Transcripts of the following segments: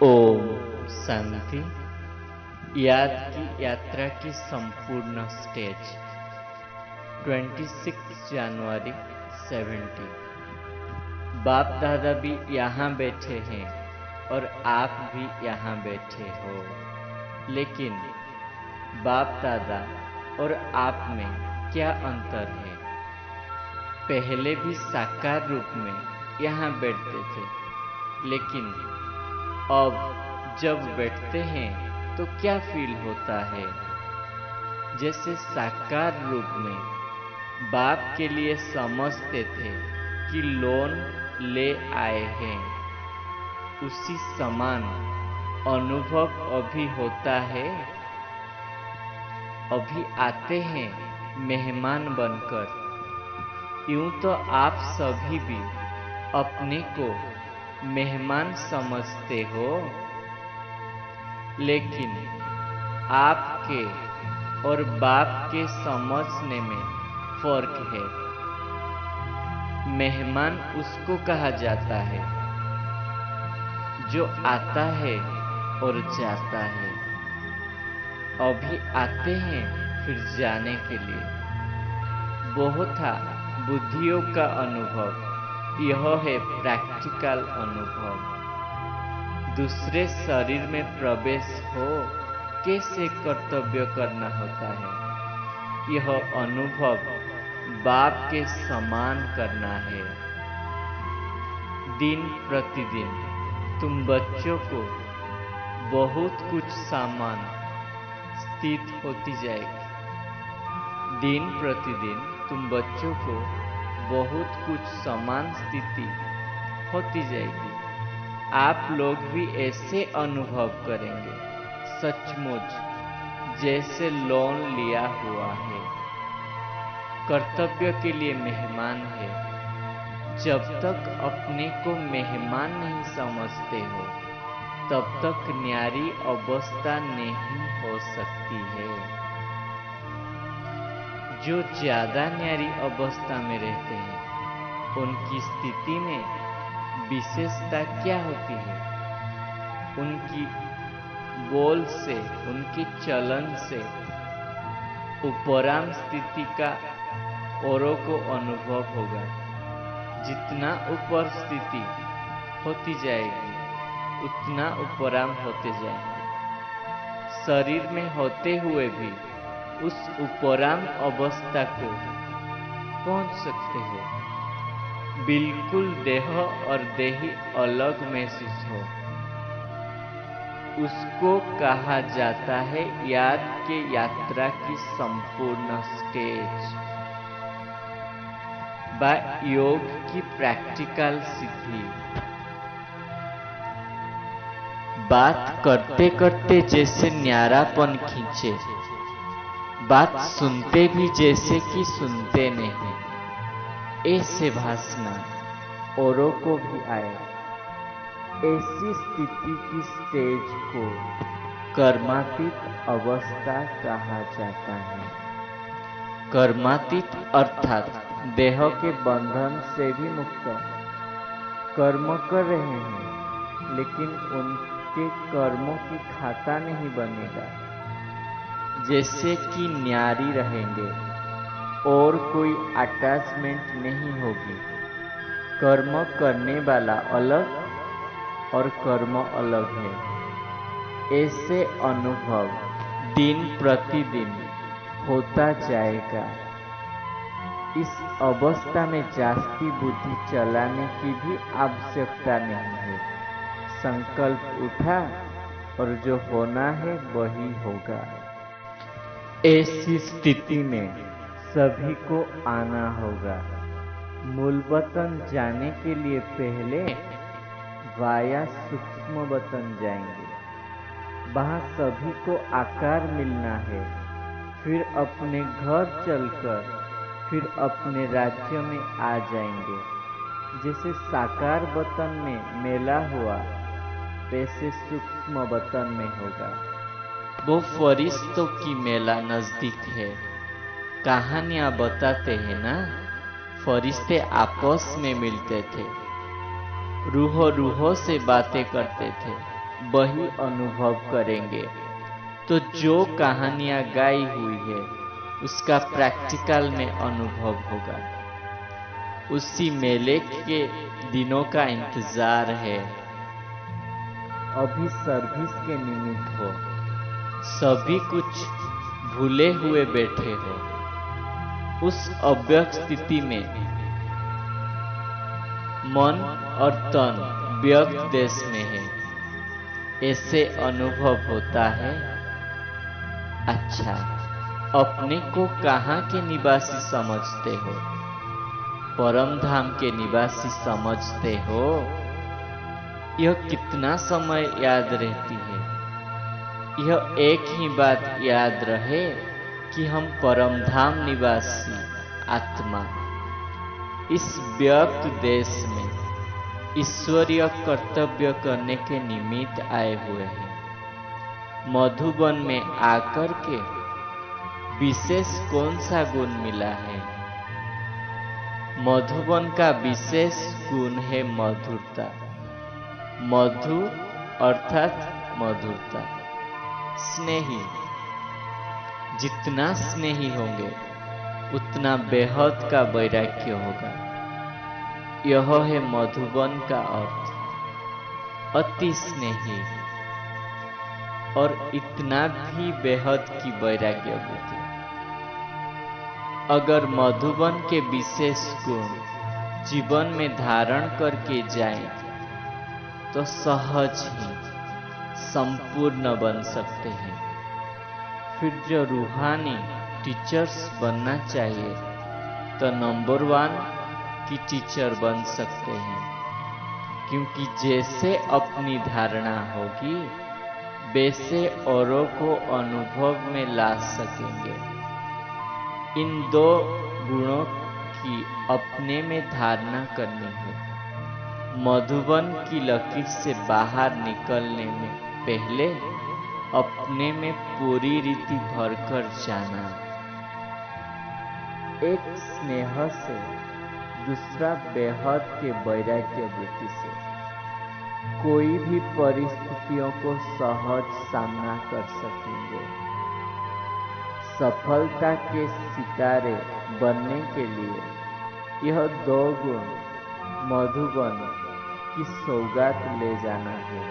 ओम शांति। याद की यात्रा की संपूर्ण स्टेज 26 जनवरी 70। बाप दादा भी यहाँ बैठे हैं और आप भी यहाँ बैठे हो, लेकिन बाप दादा और आप में क्या अंतर है? पहले भी साकार रूप में यहाँ बैठते थे, लेकिन अब जब बैठते हैं तो क्या फील होता है? जैसे साकार रूप में बाप के लिए समझते थे कि लोन ले आए हैं, उसी समान अनुभव अभी होता है। अभी आते हैं मेहमान बनकर। यूं तो आप सभी भी अपने को मेहमान समझते हो, लेकिन आपके और बाप के समझने में फर्क है। मेहमान उसको कहा जाता है जो आता है और जाता है। अभी आते हैं फिर जाने के लिए। बहुत था बुद्धियों का अनुभव, यह है प्रैक्टिकल अनुभव। दूसरे शरीर में प्रवेश हो कैसे कर्तव्य करना होता है, यह अनुभव बाप के समान करना है। दिन प्रतिदिन तुम बच्चों को बहुत कुछ सामान स्थित होती जाएगी। दिन प्रतिदिन तुम बच्चों को बहुत कुछ समान स्थिति होती जाएगी। आप लोग भी ऐसे अनुभव करेंगे, सचमुच जैसे लोन लिया हुआ है, कर्तव्य के लिए मेहमान है। जब तक अपने को मेहमान नहीं समझते हो, तब तक न्यारी अवस्था नहीं हो सकती है। जो ज्यादा न्यारी अवस्था में रहते हैं, उनकी स्थिति में विशेषता क्या होती है? उनकी बोल से, उनके चलन से उपराम स्थिति का औरों को अनुभव होगा। जितना ऊपर स्थिति होती जाएगी, उतना उपराम होते जाएंगे। शरीर में होते हुए भी उस उपराम अवस्था को पहुंच सकते हो। बिल्कुल देह और देही अलग महसूस हो, उसको कहा जाता है याद के यात्रा की संपूर्ण स्टेज। योग की प्रैक्टिकल सिद्धि। बात करते करते जैसे न्यारापन खींचे, बात सुनते भी जैसे कि सुनते नहीं, ऐसे भासना औरों को भी आए। ऐसी स्थिति की स्टेज को कर्मातीत अवस्था कहा जाता है। कर्मातीत अर्थात देह के बंधन से भी मुक्त। कर्म कर रहे हैं, लेकिन उनके कर्मों की खाता नहीं बनेगा। जैसे कि न्यारी रहेंगे और कोई अटैचमेंट नहीं होगी। कर्म करने वाला अलग और कर्म अलग है। ऐसे अनुभव दिन प्रतिदिन होता जाएगा। इस अवस्था में जास्ती बुद्धि चलाने की भी आवश्यकता नहीं है। संकल्प उठा और जो होना है वही होगा। ऐसी स्थिति में सभी को आना होगा। मूल वतन जाने के लिए पहले वाया सूक्ष्म वतन जाएंगे। वहां सभी को आकार मिलना है, फिर अपने घर चलकर फिर अपने राज्य में आ जाएंगे। जैसे साकार वतन में मेला हुआ, वैसे सूक्ष्म वतन में होगा। वो फरिश्तों की मेला नजदीक है। कहानियां बताते हैं ना, फरिश्ते आपस में मिलते थे, रूहों रूहों से बातें करते थे, वही अनुभव करेंगे। तो जो कहानियां गाई हुई है उसका प्रैक्टिकल में अनुभव होगा। उसी मेले के दिनों का इंतजार है। अभी सर्विस के निमित्त हो, सभी कुछ भूले हुए बैठे हो। उस अव्यक्त स्थिति में मन और तन व्यक्त देश में है, ऐसे अनुभव होता है। अच्छा, अपने को कहाँ के निवासी समझते हो? परम धाम के निवासी समझते हो? यह कितना समय याद रहती है? यह एक ही बात याद रहे कि हम परम धाम निवासी आत्मा इस व्यक्त देश में ईश्वरीय कर्तव्य करने के निमित्त आए हुए हैं। मधुबन में आकर के विशेष कौन सा गुण मिला है? मधुबन का विशेष गुण है मधुरता। मधु अर्थात मधुरता, स्नेही। जितना स्नेही होंगे उतना बेहद का वैराग्य होगा। यह है मधुबन का अर्थ, अति स्नेही और इतना भी बेहद की वैराग्य बुद्धि। अगर मधुबन के विशेष गुण जीवन में धारण करके जाएं तो सहज ही संपूर्ण बन सकते हैं। फिर जो रूहानी टीचर्स बनना चाहिए तो नंबर 1 की टीचर बन सकते हैं, क्योंकि जैसे अपनी धारणा होगी वैसे औरों को अनुभव में ला सकेंगे। इन 2 गुणों की अपने में धारणा करनी है। मधुबन की लकीर से बाहर निकलने में पहले अपने में पूरी रीति भरकर जाना। एक स्नेह से, दूसरा बेहद के वैराग्य वृत्ति से कोई भी परिस्थितियों को सहज सामना कर सकेंगे। सफलता के सितारे बनने के लिए यह 2 गुण मधुबन की सौगात ले जाना है।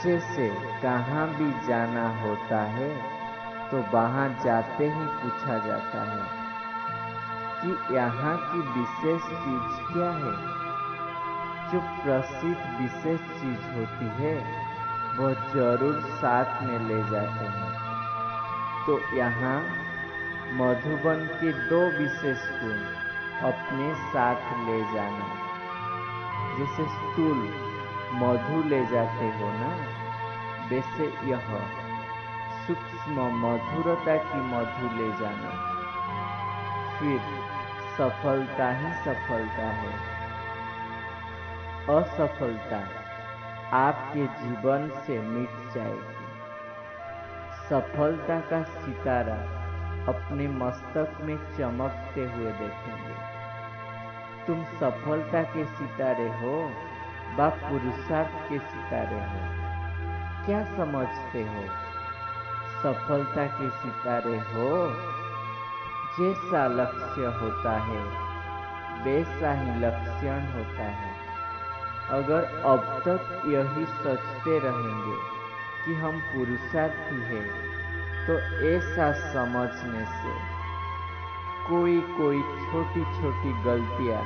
जैसे कहाँ भी जाना होता है तो वहाँ जाते ही पूछा जाता है कि यहाँ की विशेष चीज क्या है। जो प्रसिद्ध विशेष चीज होती है वह जरूर साथ में ले जाते हैं। तो यहाँ मधुबन के 2 विशेष गुण अपने साथ ले जाना। जैसे स्थूल मधु ले जाते हो ना, वैसे यह सूक्ष्म मधुरता की मधु ले जाना। फिर सफलता ही सफलता है। असफलता आपके जीवन से मिट जाएगी। सफलता का सितारा अपने मस्तक में चमकते हुए देखेंगे। तुम सफलता के सितारे हो व पुरुषार्थ के सितारे हो, क्या समझते हो? सफलता के सितारे हो, जैसा लक्ष्य होता है वैसा ही लक्षण होता है। अगर अब तक यही सोचते रहेंगे कि हम पुरुषार्थी हैं, तो ऐसा समझने से कोई कोई छोटी छोटी गलतियां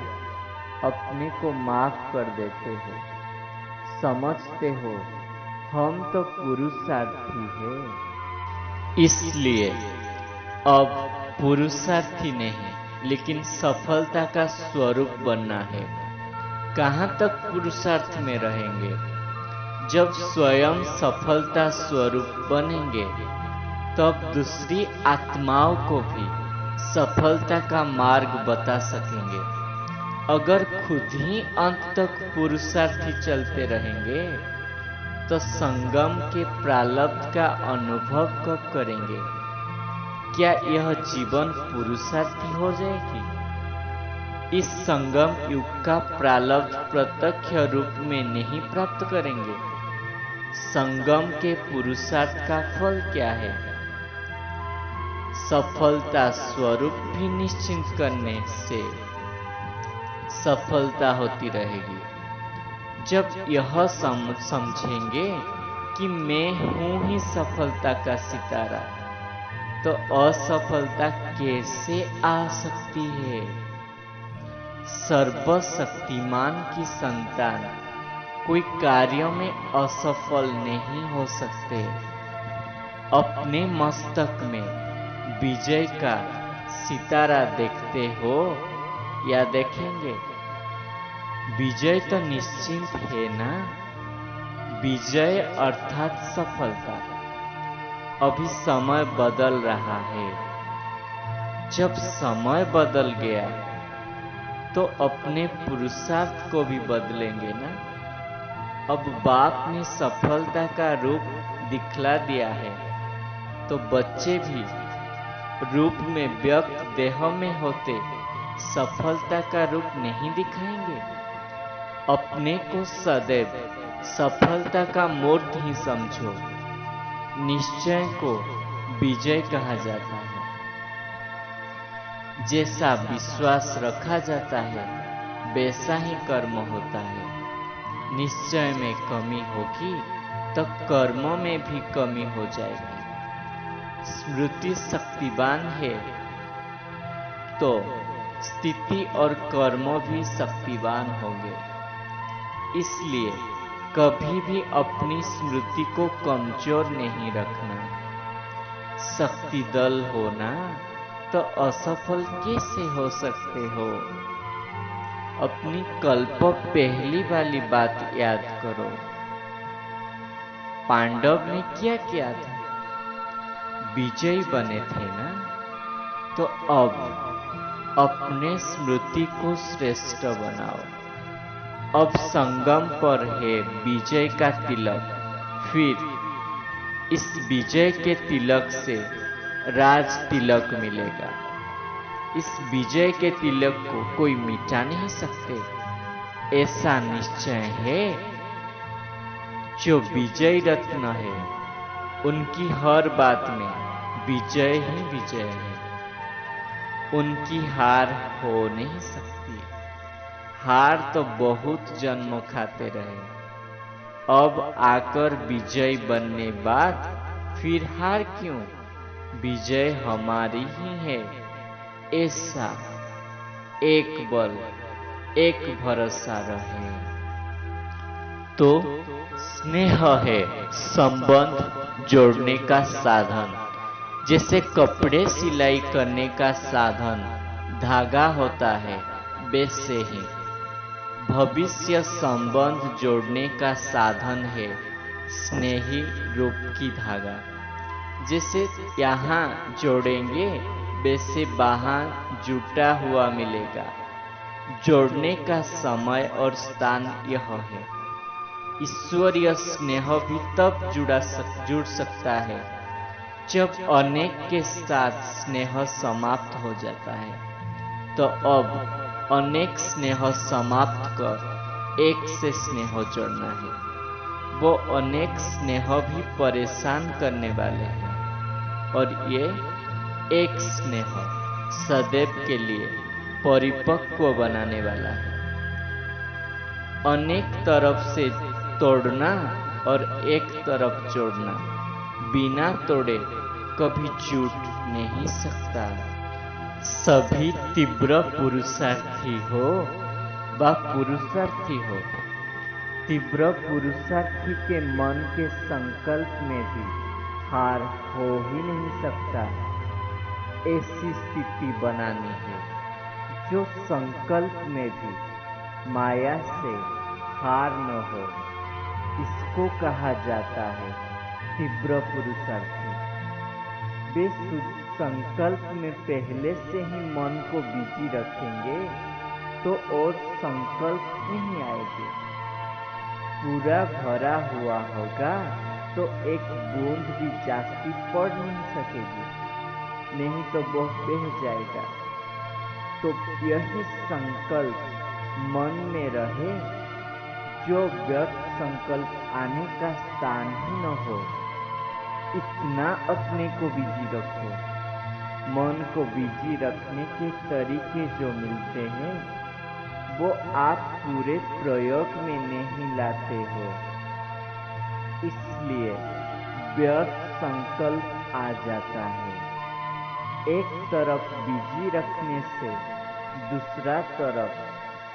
अपने को माफ कर देते हो। समझते हो हम तो पुरुषार्थी हैं। इसलिए अब पुरुषार्थी नहीं लेकिन सफलता का स्वरूप बनना है। कहाँ तक पुरुषार्थ में रहेंगे? जब स्वयं सफलता स्वरूप बनेंगे तब दूसरी आत्माओं को भी सफलता का मार्ग बता सकेंगे। अगर खुद ही अंत तक पुरुषार्थी चलते रहेंगे तो संगम के प्रारब्ध का अनुभव कब करेंगे? क्या यह जीवन पुरुषार्थी हो जाएगी? इस संगम युग का प्रारब्ध प्रत्यक्ष रूप में नहीं प्राप्त करेंगे। संगम के पुरुषार्थ का फल क्या है? सफलता स्वरूप भी निश्चिंत करने से सफलता होती रहेगी। जब यह समझेंगे कि मैं हूं ही सफलता का सितारा, तो असफलता कैसे आ सकती है? सर्वशक्तिमान की संतान कोई कार्य में असफल नहीं हो सकते। अपने मस्तक में विजय का सितारा देखते हो या देखेंगे? विजय तो निश्चित है ना। विजय अर्थात सफलता। अभी समय बदल रहा है। जब समय बदल गया तो अपने पुरुषार्थ को भी बदलेंगे ना। अब बाप ने सफलता का रूप दिखला दिया है, तो बच्चे भी रूप में व्यक्त देह में होते सफलता का रूप नहीं दिखाएंगे। अपने को सदैव सफलता का मूर्त ही समझो। निश्चय को विजय कहा जाता है। जैसा विश्वास रखा जाता है वैसा ही कर्म होता है। निश्चय में कमी होगी तो कर्मों में भी कमी हो जाएगी। स्मृति शक्तिवान है तो स्थिति और कर्म भी शक्तिवान होंगे। इसलिए कभी भी अपनी स्मृति को कमजोर नहीं रखना। शक्ति दल होना तो असफल कैसे हो सकते हो? अपनी कल्प पहली वाली बात याद करो। पांडव ने क्या किया था? विजयी बने थे ना। तो अब अपने स्मृति को श्रेष्ठ बनाओ। अब संगम पर है विजय का तिलक। फिर इस विजय के तिलक से राज तिलक मिलेगा। इस विजय के तिलक को कोई मिटा नहीं सकते, ऐसा निश्चय है। जो विजय रत्न है उनकी हर बात में विजय ही विजय है। उनकी हार हो नहीं सकती। हार तो बहुत जन्म खाते रहे, अब आकर विजय बनने बाद फिर हार क्यों? विजय हमारी ही है। ऐसा एक बल एक भरोसा रहे। तो स्नेह है संबंध जोड़ने का साधन। जैसे कपड़े सिलाई करने का साधन धागा होता है, वैसे ही भविष्य संबंध जोड़ने का साधन है स्नेही रूप की धागा। जैसे यहाँ जोड़ेंगे वैसे वहां जुटा हुआ मिलेगा। जोड़ने का समय और स्थान यह है। ईश्वरीय स्नेह भी तब जुड़ सकता है जब अनेक के साथ स्नेह समाप्त हो जाता है। तो अब अनेक स्नेह समाप्त कर एक से स्नेह जोड़ना है। वो अनेक स्नेह भी परेशान करने वाले हैं, और ये एक स्नेह सदैव के लिए परिपक्व बनाने वाला है। अनेक तरफ से तोड़ना और एक तरफ जोड़ना बिना तोड़े कभी जुट नहीं सकता। सभी तीव्र पुरुषार्थी हो व पुरुषार्थी हो, तीव्र पुरुषार्थी के मन के संकल्प में भी हार हो ही नहीं सकता। ऐसी स्थिति बनानी है जो संकल्प में भी माया से हार न हो। इसको कहा जाता है तीव्र पुरुषार्थी। वे संकल्प में पहले से ही मन को बिजी रखेंगे तो और संकल्प नहीं आएंगे। पूरा भरा हुआ होगा तो एक बूंद भी जास्ती पड़ नहीं सकेगी, नहीं तो वह बह जाएगा। तो यही संकल्प मन में रहे। जो व्यर्थ संकल्प आने का स्थान ही न हो, इतना अपने को बिजी रखो। मन को बिजी रखने के तरीके जो मिलते हैं वो आप पूरे प्रयोग में नहीं लाते हो, इसलिए व्यर्थ संकल्प आ जाता है। एक तरफ बिजी रखने से दूसरा तरफ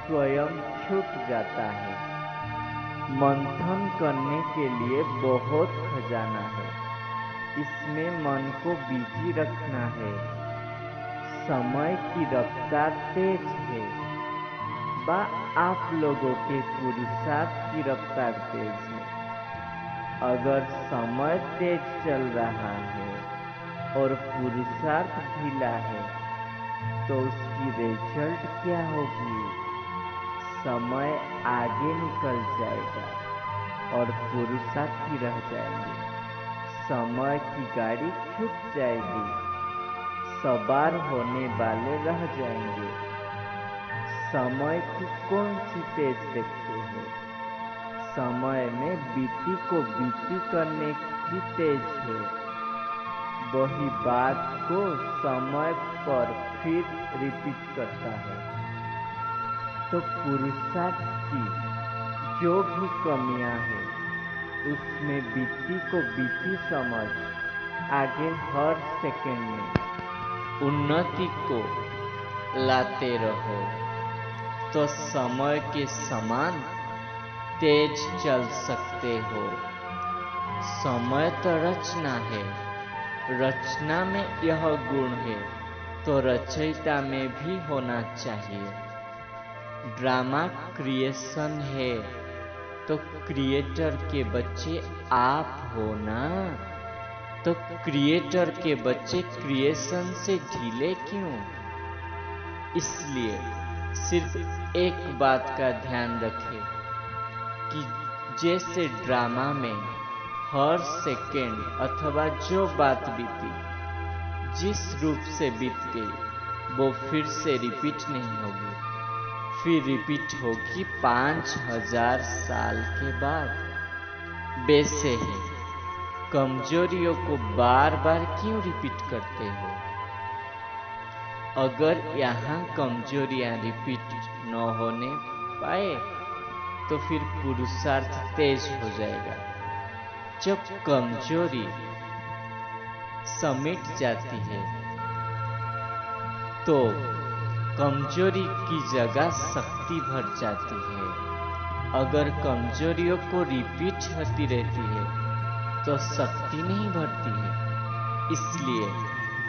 स्वयं छूट जाता है। मंथन करने के लिए बहुत खजाना है, इसमें मन को बिजी रखना है। समय की रफ्तार तेज है, बा आप लोगों के पुरुषार्थ की रफ्तार तेज है। अगर समय तेज चल रहा है और पुरुषार्थ ढीला है तो उसकी रिजल्ट क्या होगी? समय आगे निकल जाएगा और पुरुषार्थ ही रह जाएंगे। समय की गाड़ी छूट जाएगी, सवार होने वाले रह जाएंगे। समय की कौन सी तेज देखते हो? समय में बीती को बीती करने की तेज है। वही बात को समय पर फिर रिपीट करता है। तो पुरुषार्थ की जो भी कमियां हैं उसमें बीती को बीती समझ आगे हर सेकंड में उन्नति को लाते रहो, तो समय के समान तेज चल सकते हो। समय तो रचना है, रचना में यह गुण है तो रचयिता में भी होना चाहिए। ड्रामा क्रिएशन है तो क्रिएटर के बच्चे आप हो ना, तो क्रिएटर के बच्चे क्रिएशन से ढीले क्यों? इसलिए सिर्फ एक बात का ध्यान रखें कि जैसे ड्रामा में हर सेकेंड अथवा जो बात बीती जिस रूप से बीत गई वो फिर से रिपीट नहीं होगी, फिर रिपीट होगी 5000 साल के बाद। वैसे ही कमजोरियों को बार बार क्यों रिपीट करते हो? अगर यहाँ कमजोरियां रिपीट न होने पाए तो फिर पुरुषार्थ तेज हो जाएगा। जब कमजोरी समेट जाती है तो कमजोरी की जगह शक्ति भर जाती है। अगर कमजोरियों को रिपीट होती रहती है तो शक्ति नहीं भरती है। इसलिए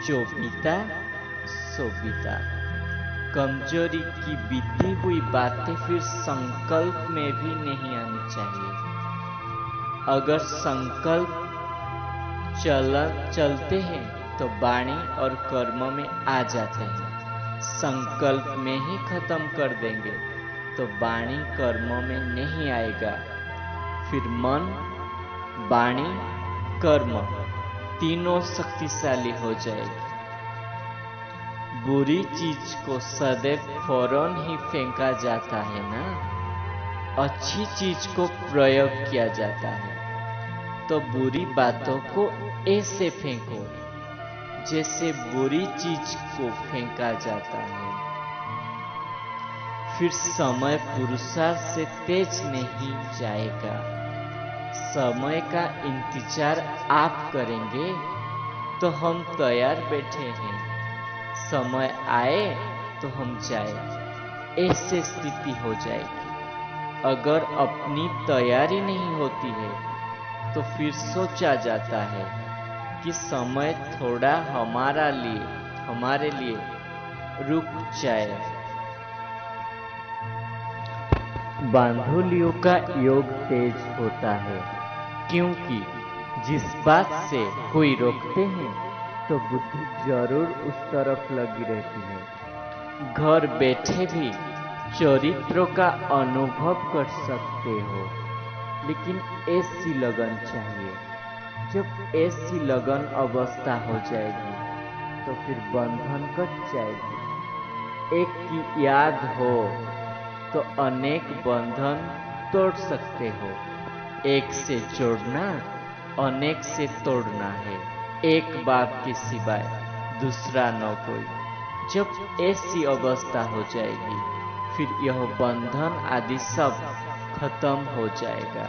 जो बीता सो बीता। कमजोरी की बीती हुई बातें फिर संकल्प में भी नहीं आनी चाहिए। अगर संकल्प चलते हैं तो वाणी और कर्म में आ जाते हैं। संकल्प में ही खत्म कर देंगे तो वाणी कर्म में नहीं आएगा। फिर मन, वाणी, कर्म तीनों शक्तिशाली हो जाएगी। बुरी चीज को सदैव फौरन ही फेंका जाता है ना, अच्छी चीज को प्रयोग किया जाता है। तो बुरी बातों को ऐसे फेंको जैसे बुरी चीज को फेंका जाता है। फिर समय पुरुषार्थ से तेज नहीं जाएगा। समय का इंतजार आप करेंगे तो हम तैयार बैठे हैं। समय आए तो हम जाए, ऐसे स्थिति हो जाएगी। अगर अपनी तैयारी नहीं होती है तो फिर सोचा जाता है कि समय थोड़ा हमारे लिए रुक जाए। बांधुलियों का योग तेज होता है, क्योंकि जिस बात से कोई रोकते हैं तो बुद्धि जरूर उस तरफ लगी रहती है। घर बैठे भी चरित्रों का अनुभव कर सकते हो, लेकिन ऐसी लगन चाहिए। जब ऐसी लगन अवस्था हो जाएगी तो फिर बंधन कट जाएगी। एक की याद हो तो अनेक बंधन तोड़ सकते हो। एक से जोड़ना अनेक से तोड़ना है, एक बाप के सिवाय दूसरा न कोई। जब ऐसी अवस्था हो जाएगी फिर यह बंधन आदि सब खत्म हो जाएगा।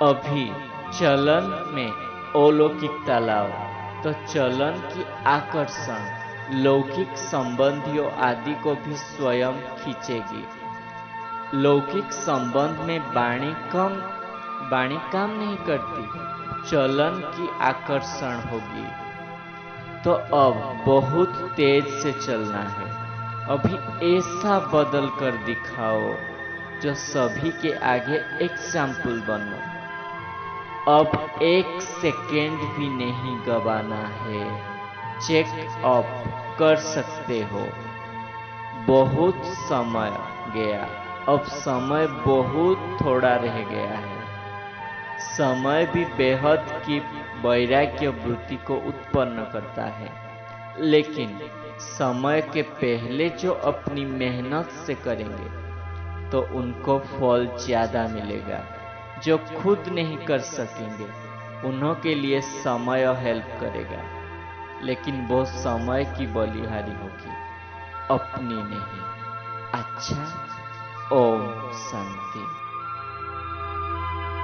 अभी चलन में अलौकिकता लाओ तो चलन की आकर्षण लौकिक संबंधियों आदि को भी स्वयं खींचेगी। लौकिक संबंध में वाणी काम नहीं करती, चलन की आकर्षण होगी। तो अब बहुत तेज से चलना है। अभी ऐसा बदल कर दिखाओ जो सभी के आगे एग्जाम्पल बनो। अब एक सेकेंड भी नहीं गवाना है। चेक अप कर सकते हो। बहुत समय गया, अब समय बहुत थोड़ा रह गया है। समय भी बेहद की वैराग्य वृत्ति को उत्पन्न करता है, लेकिन समय के पहले जो अपनी मेहनत से करेंगे तो उनको फल ज्यादा मिलेगा। जो खुद नहीं कर सकेंगे उन्हों के लिए समय हेल्प करेगा, लेकिन वो समय की बलिहारी होगी, अपनी नहीं। अच्छा, ओम शांति।